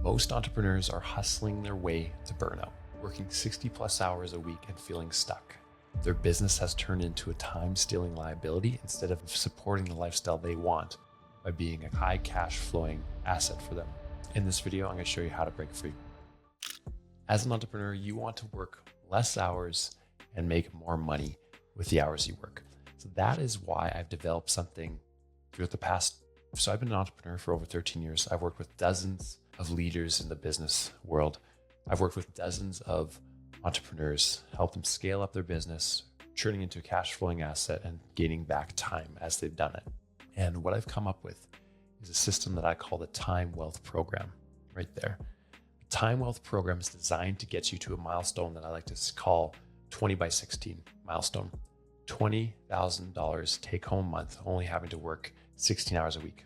Most entrepreneurs are hustling their way to burnout, working 60 plus hours a week and feeling stuck. Their business has turned into a time-stealing liability instead of supporting the lifestyle they want by being a high cash flowing asset for them. In this video, I'm going to show you how to break free. As an entrepreneur, you want to work less hours and make more money with the hours you work. So that is why I've developed something throughout the past. So I've been an entrepreneur for over 13 years. I've worked with dozens of leaders in the business world. I've worked with dozens of entrepreneurs, helped them scale up their business, turning into a cash flowing asset and gaining back time as they've done it. And what I've come up with is a system that I call the Time Wealth Program right there. The Time Wealth Program is designed to get you to a milestone that I like to call 20 by 16 milestone. $20,000 take home a month, only having to work 16 hours a week.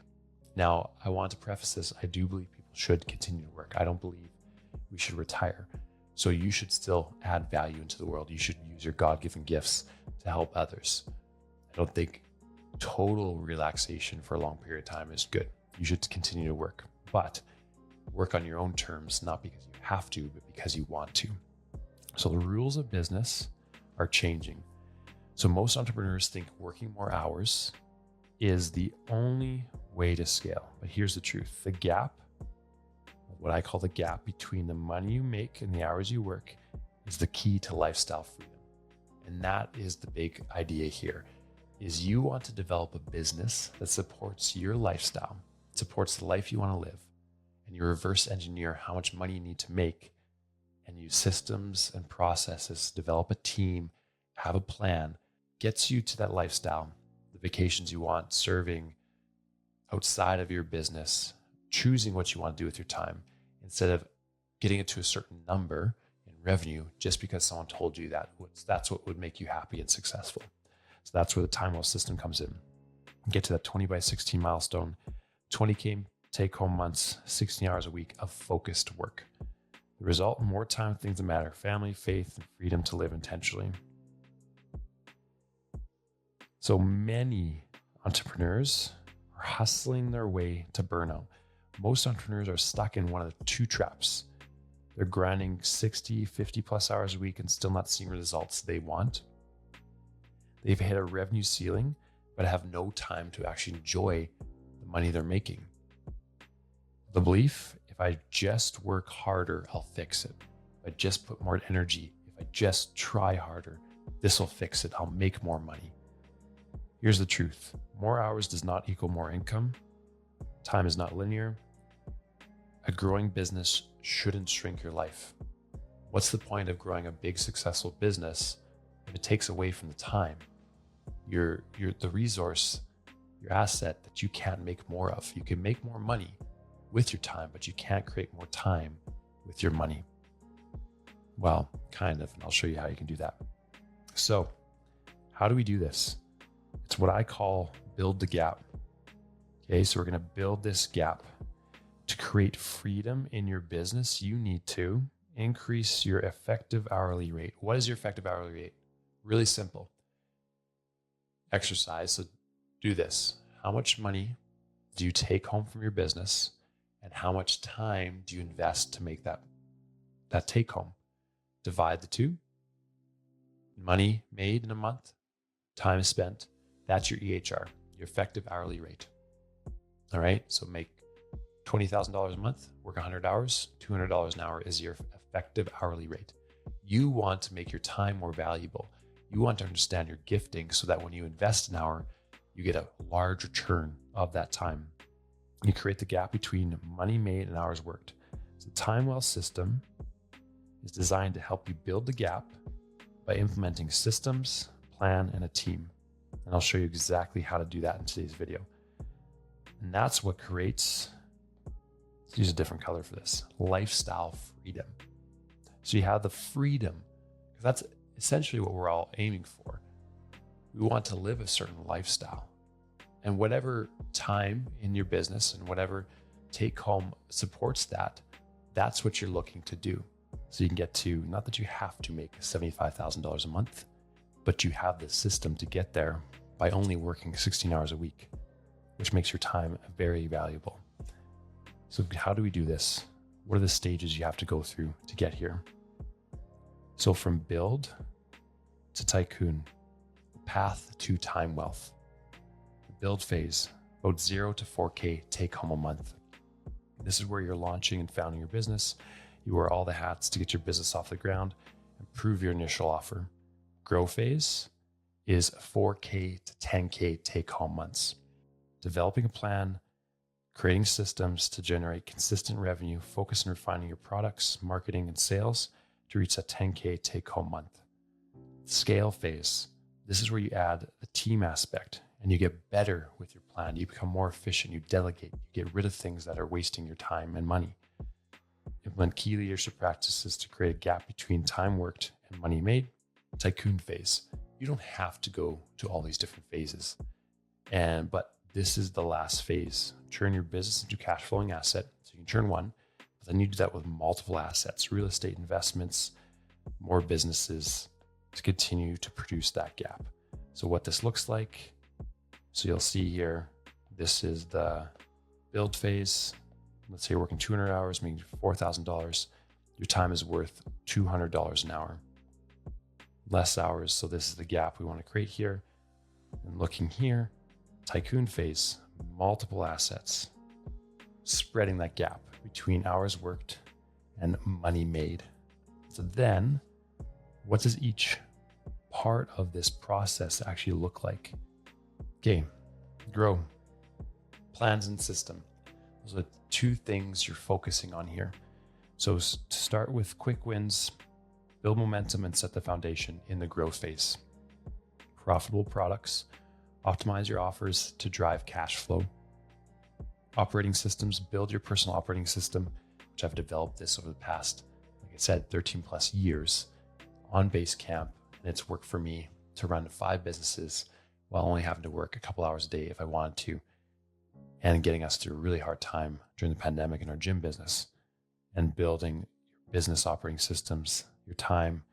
Now, I want to preface this. I do believe people should continue to work. I don't believe we should retire. So you should still add value into the world. You should use your God-given gifts to help others. I don't think total relaxation for a long period of time is good. You should continue to work, but work on your own terms, not because you have to, but because you want to. So the rules of business are changing. So most entrepreneurs think working more hours is the only way to scale. But here's the truth. The gap, what I call the gap between the money you make and the hours you work, is the key to lifestyle freedom. And that is the big idea here, is you want to develop a business that supports your lifestyle, supports the life you want to live, and you reverse engineer how much money you need to make and use systems and processes, develop a team, have a plan, gets you to that lifestyle, the vacations you want, serving outside of your business, choosing what you want to do with your time, instead of getting it to a certain number in revenue just because someone told you that's what would make you happy and successful. So that's where the Time Wealth system comes in. Get to that 20 by 16 milestone, 20K take home months, 16 hours a week of focused work. The result, more time for things that matter: family, faith, and freedom to live intentionally. So many entrepreneurs are hustling their way to burnout. Most entrepreneurs are stuck in one of the two traps. They're grinding 60, 50 plus hours a week and still not seeing results they want. They've hit a revenue ceiling, but have no time to actually enjoy the money they're making. The belief, if I just work harder, I'll fix it. If I just put more energy, if I just try harder, this will fix it. I'll make more money. Here's the truth. More hours does not equal more income. Time is not linear. A growing business shouldn't shrink your life. What's the point of growing a big, successful business if it takes away from the time? You're the resource, your asset that you can't make more of. You can make more money with your time, but you can't create more time with your money. Well, kind of, and I'll show you how you can do that. So how do we do this? It's what I call build the gap. Okay, so we're going to build this gap. To create freedom in your business, you need to increase your effective hourly rate. What is your effective hourly rate? Really simple. Exercise. So do this. How much money do you take home from your business, and how much time do you invest to make that take home? Divide the two. Money made in a month, time spent. That's your EHR, your effective hourly rate. All right. So make $20,000 a month, work 100 hours, $200 an hour is your effective hourly rate. You want to make your time more valuable. You want to understand your gifting so that when you invest an hour, you get a large return of that time. You create the gap between money made and hours worked. So the Time Wealth system is designed to help you build the gap by implementing systems, plan, and a team. And I'll show you exactly how to do that in today's video. And that's what creates, let's use a different color for this, lifestyle freedom. So you have the freedom, because that's essentially what we're all aiming for. We want to live a certain lifestyle. And whatever time in your business and whatever take home supports that, that's what you're looking to do. So you can get to, not that you have to make $75,000 a month, but you have the system to get there by only working 16 hours a week, which makes your time very valuable. So how do we do this? What are the stages you have to go through to get here? So from build to Tycoon, path to time wealth. The build phase, about 0 to 4K take home a month. This is where you're launching and founding your business. You wear all the hats to get your business off the ground and prove your initial offer. Grow phase is 4K to 10K take home months. Developing a plan, creating systems to generate consistent revenue, focus on refining your products, marketing, and sales to reach that 10K take home month. Scale phase. This is where you add the team aspect and you get better with your plan. You become more efficient, you delegate, you get rid of things that are wasting your time and money. Implement key leadership practices to create a gap between time worked and money made. Tycoon phase. You don't have to go to all these different phases. But this is the last phase. Turn your business into a cash flowing asset. So you can turn one, but then you do that with multiple assets, real estate investments, more businesses to continue to produce that gap. So what this looks like, so you'll see here, this is the build phase. Let's say you're working 200 hours, making $4,000. Your time is worth $200 an hour. Less hours, so this is the gap we want to create here. And looking here, Tycoon phase, multiple assets, spreading that gap between hours worked and money made. So then, what does each part of this process actually look like? Okay, grow, plans and system. Those are the two things you're focusing on here. So to start with quick wins, build momentum and set the foundation in the growth phase. Profitable products, optimize your offers to drive cash flow. Operating systems, build your personal operating system, which I've developed this over the past, like I said, 13 plus years on Basecamp. And it's worked for me to run 5 businesses while only having to work a couple hours a day if I wanted to, and getting us through a really hard time during the pandemic in our gym business, and building your business operating systems, your time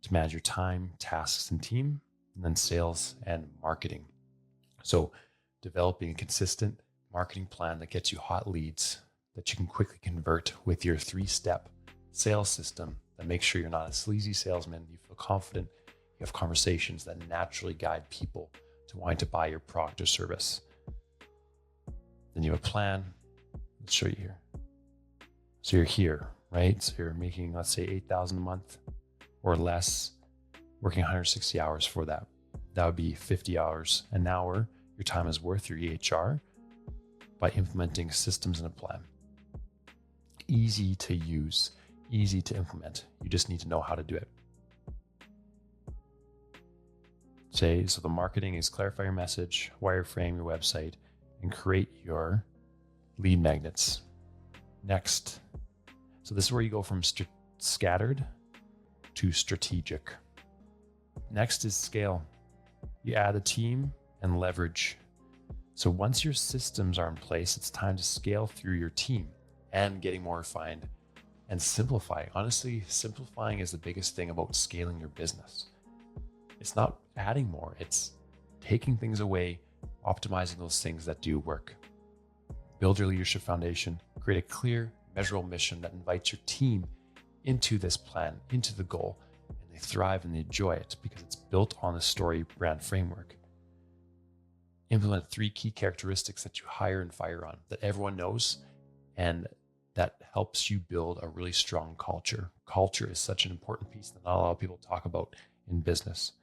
to manage your time, tasks, and team, and then sales and marketing. So developing a consistent marketing plan that gets you hot leads that you can quickly convert with your 3-step sales system that makes sure you're not a sleazy salesman. You feel confident. You have conversations that naturally guide people to wanting to buy your product or service. Then you have a plan. Let's show you here. So you're here, right? So you're making, let's say, $8,000 a month or less, working 160 hours for that. That would be 50 hours an hour. Your time is worth your EHR by implementing systems and a plan. Easy to use, easy to implement. You just need to know how to do it. So the marketing is clarify your message, wireframe your website, and create your lead magnets. Next. So this is where you go from scattered to strategic. Next is scale. You add a team and leverage. So once your systems are in place, it's time to scale through your team and getting more refined and simplify. Honestly, simplifying is the biggest thing about scaling your business. It's not adding more, it's taking things away, optimizing those things that do work. Build your leadership foundation, create a clear, measurable mission that invites your team into this plan, into the goal, and they thrive and they enjoy it because it's built on the story brand framework. Implement 3 key characteristics that you hire and fire on, that everyone knows, and that helps you build a really strong culture. Culture is such an important piece that not a lot of people talk about in business.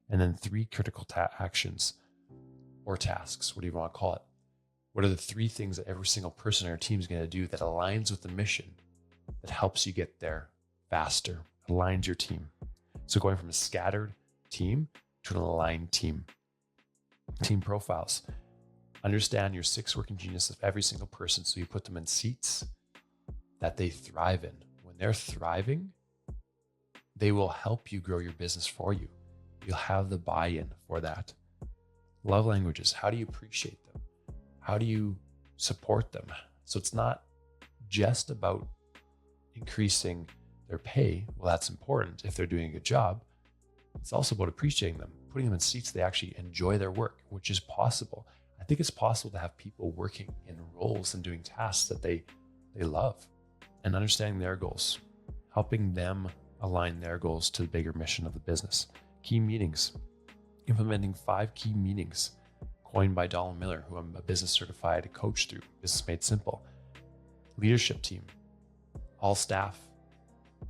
And then 3 critical actions or tasks, whatever you want to call it. What are the 3 things that every single person on your team is going to do that aligns with the mission, that helps you get there faster, aligns your team? So going from a scattered team to an aligned team. Team profiles. Understand your 6 working genius of every single person, so you put them in seats that they thrive in. When they're thriving, they will help you grow your business for you. You'll have the buy-in for that. Love languages. How do you appreciate them? How do you support them? So it's not just about increasing their pay. Well, that's important if they're doing a good job. It's also about appreciating them, putting them in seats they actually enjoy their work, which is possible. I think it's possible to have people working in roles and doing tasks that they love and understanding their goals, helping them align their goals to the bigger mission of the business. Key meetings, implementing 5 key meetings coined by Donald Miller, who I'm a business certified coach through Business Made Simple. Leadership team, all staff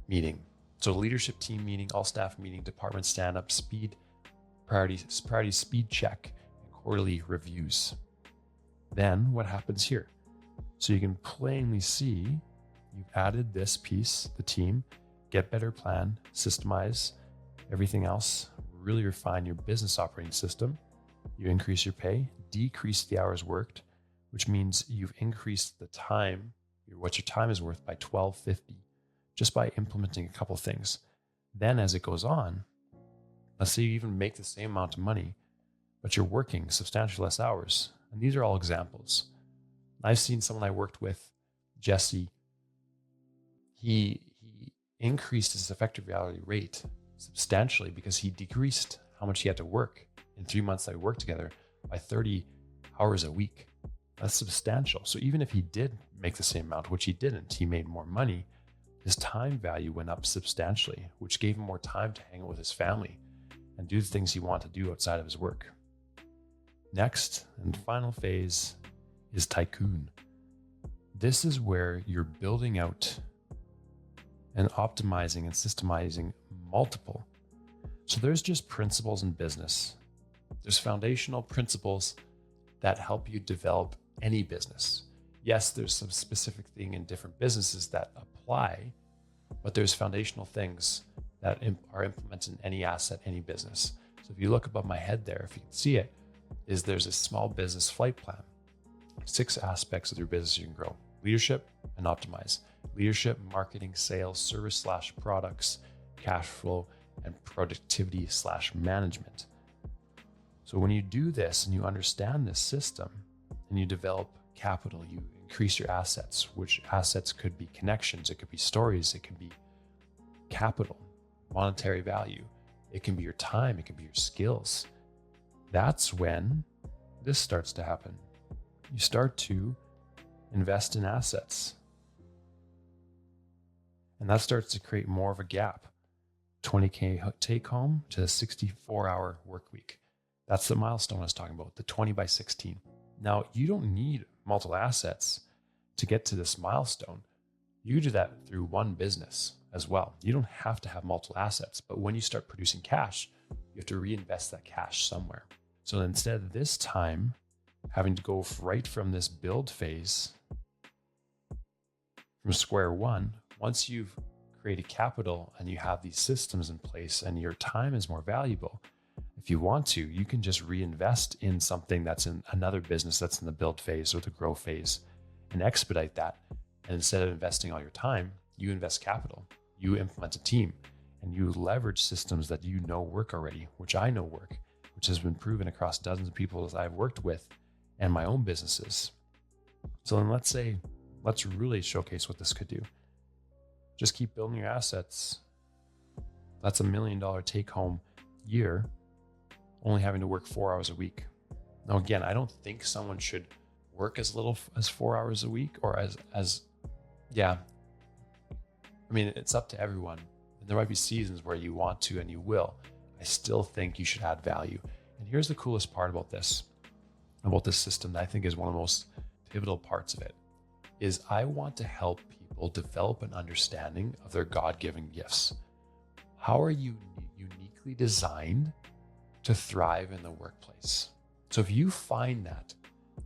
meeting. So leadership team meeting, all staff meeting, department stand-up, speed, priority speed check, and quarterly reviews. Then what happens here? So you can plainly see you've added this piece, the team, get better plan, systemize everything else, really refine your business operating system. You increase your pay, decrease the hours worked, which means you've increased the time, what your time is worth by $12.50 just by implementing a couple things. Then as it goes on, let's say you even make the same amount of money, but you're working substantially less hours. And these are all examples. I've seen someone I worked with, Jesse, he increased his effective reality rate substantially because he decreased how much he had to work in 3 months that we worked together by 30 hours a week. That's substantial. So even if he did make the same amount, which he didn't, he made more money, his time value went up substantially, which gave him more time to hang out with his family and do the things he wanted to do outside of his work. Next and final phase is Tycoon. This is where you're building out and optimizing and systemizing multiple. So there's just principles in business. There's foundational principles that help you develop any business. Yes, there's some specific thing in different businesses that apply, but there's foundational things that are implemented in any asset, any business. So if you look above my head there, if you can see it, is there's a small business flight plan. 6 aspects of your business you can grow: leadership and optimize. Leadership, marketing, sales, service/products, cash flow, and productivity/management. So when you do this and you understand this system and you develop capital, you increase your assets, which assets could be connections, it could be stories, it could be capital, monetary value, it can be your time, it can be your skills. That's when this starts to happen. You start to invest in assets. And that starts to create more of a gap. 20K take home to a 64-hour work week. That's the milestone I was talking about, the 20 by 16. Now, you don't need multiple assets to get to this milestone. You do that through one business as well. You don't have to have multiple assets, but when you start producing cash, you have to reinvest that cash somewhere. So instead of this time having to go right from this build phase from square one, once you've created capital and you have these systems in place and your time is more valuable, if you want to, you can just reinvest in something that's in another business that's in the build phase or the grow phase and expedite that. And instead of investing all your time, you invest capital, you implement a team, and you leverage systems that you know work already, which I know work, which has been proven across dozens of people that I've worked with and my own businesses. So then let's really showcase what this could do. Just keep building your assets. That's $1 million take home year, only having to work 4 hours a week. Now, again, I don't think someone should work as little as 4 hours a week or yeah. I mean, it's up to everyone. And there might be seasons where you want to and you will. I still think you should add value. And here's the coolest part about this system that I think is one of the most pivotal parts of it, is I want to help people develop an understanding of their God-given gifts. How are you uniquely designed to thrive in the workplace? So if you find that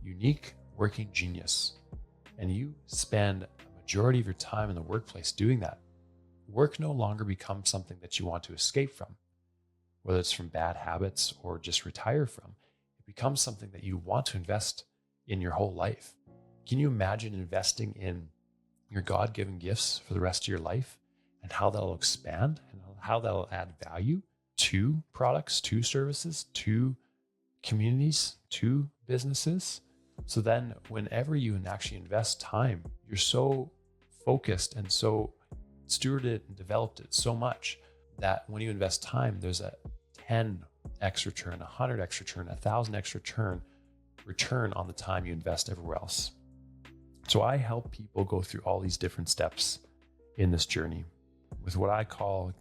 unique working genius and you spend a majority of your time in the workplace doing that, work no longer becomes something that you want to escape from, whether it's from bad habits or just retire from. It becomes something that you want to invest in your whole life. Can you imagine investing in your God-given gifts for the rest of your life and how that'll expand and how that'll add value to products, to services, to communities, to businesses? So then whenever you actually invest time, you're so focused and so stewarded and developed it so much that when you invest time, there's a 10x return, 100x return, 1,000x return on the time you invest everywhere else. So I help people go through all these different steps in this journey with what I call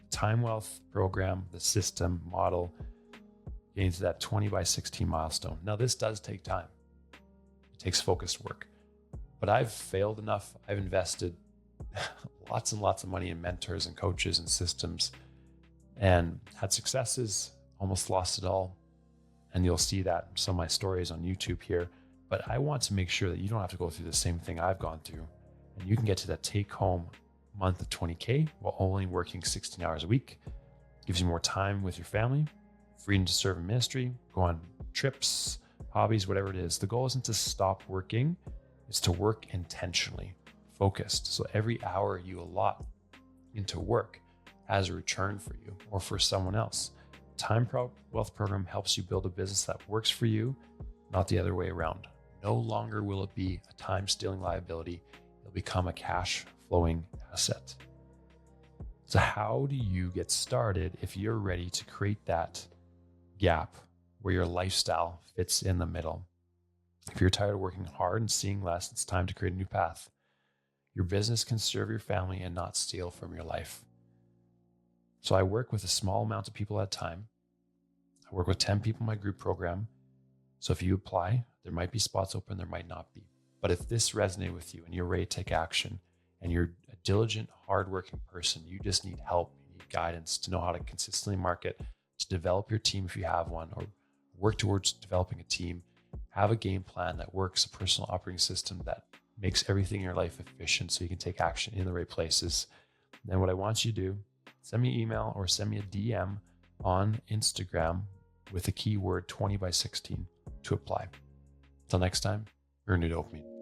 time wealth program, the system model, getting to that 20 by 16 milestone. Now, this does take time. It takes focused work, but I've failed enough. I've invested lots and lots of money in mentors and coaches and systems and had successes, almost lost it all. And you'll see that in some of my stories on YouTube here. But I want to make sure that you don't have to go through the same thing I've gone through. And you can get to that take home month of 20K while only working 16 hours a week. Gives you more time with your family, freedom to serve in ministry, go on trips, hobbies, whatever it is. The goal isn't to stop working, it's to work intentionally, focused. So every hour you allot into work has a return for you or for someone else. Wealth program helps you build a business that works for you, not the other way around. No longer will it be a time-stealing liability. It'll become a cash-flowing asset. So how do you get started if you're ready to create that gap where your lifestyle fits in the middle? If you're tired of working hard and seeing less, it's time to create a new path. Your business can serve your family and not steal from your life. So I work with a small amount of people at a time. I work with 10 people in my group program. So if you apply, there might be spots open, there might not be. But if this resonates with you and you're ready to take action and you're a diligent, hardworking person, you just need help, you need guidance to know how to consistently market, to develop your team if you have one, or work towards developing a team, have a game plan that works, a personal operating system that makes everything in your life efficient so you can take action in the right places. Then what I want you to do, send me an email or send me a DM on Instagram with the keyword 20 by 16 to apply. Until next time, earn your dopamine.